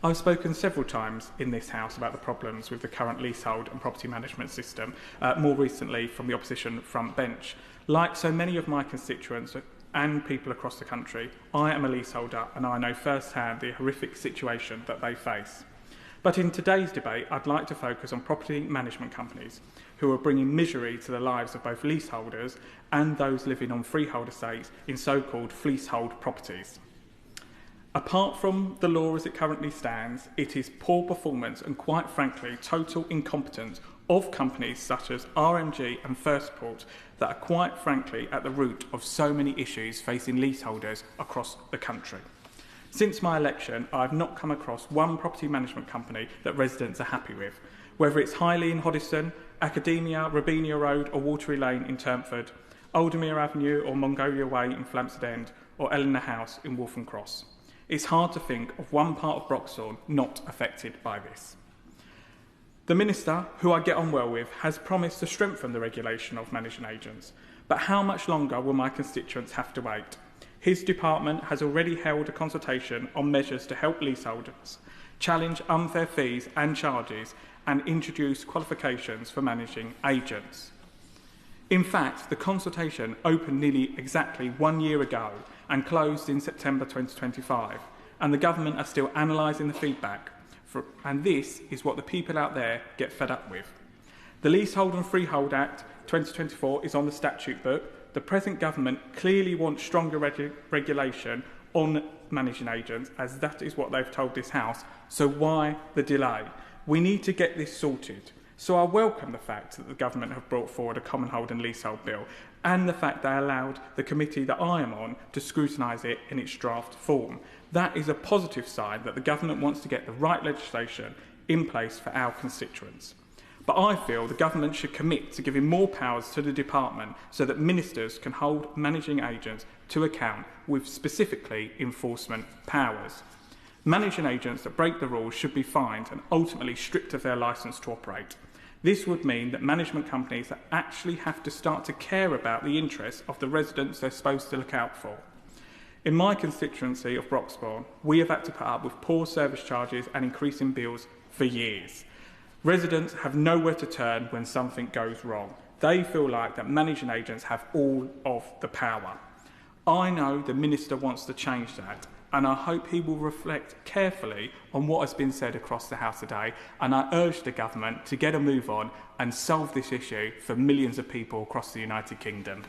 I've spoken several times in this House about the problems with the current leasehold and property management system, more recently from the opposition front bench. Like so many of my constituents and people across the country, I am a leaseholder and I know firsthand the horrific situation that they face. But in today's debate, I'd like to focus on property management companies who are bringing misery to the lives of both leaseholders and those living on freehold estates in so-called fleasehold properties. Apart from the law as it currently stands, it is poor performance and, quite frankly, total incompetence of companies such as RMG and Firstport that are, quite frankly, at the root of so many issues facing leaseholders across the country. Since my election, I have not come across one property management company that residents are happy with, whether it's Highley in Hoddesdon, Academia, Robinia Road or Watery Lane in Turnford, Aldermere Avenue or Mongolia Way in Flamstead End, or Eleanor House in Waltham Cross. It's hard to think of one part of Broxbourne not affected by this. The Minister, who I get on well with, has promised to strengthen the regulation of managing agents, but how much longer will my constituents have to wait? His department has already held a consultation on measures to help leaseholders, challenge unfair fees and charges, and introduce qualifications for managing agents. In fact, the consultation opened nearly exactly 1 year ago and closed in September 2025, and the government are still analysing the feedback, and this is what the people out there get fed up with. The Leasehold and Freehold Act 2024 is on the statute book. The present government clearly wants stronger regulation on managing agents, as that is what they've told this House, so why the delay? We need to get this sorted. So I welcome the fact that the government have brought forward a common hold and leasehold bill, and the fact they allowed the committee that I am on to scrutinise it in its draft form. That is a positive sign that the government wants to get the right legislation in place for our constituents. But I feel the government should commit to giving more powers to the department so that ministers can hold managing agents to account with specifically enforcement powers. Managing agents that break the rules should be fined and ultimately stripped of their licence to operate. This would mean that management companies actually have to start to care about the interests of the residents they're supposed to look out for. In my constituency of Broxbourne, we have had to put up with poor service charges and increasing bills for years. Residents have nowhere to turn when something goes wrong. They feel like that managing agents have all of the power. I know the Minister wants to change that, and I hope he will reflect carefully on what has been said across the House today, and I urge the government to get a move on and solve this issue for millions of people across the United Kingdom.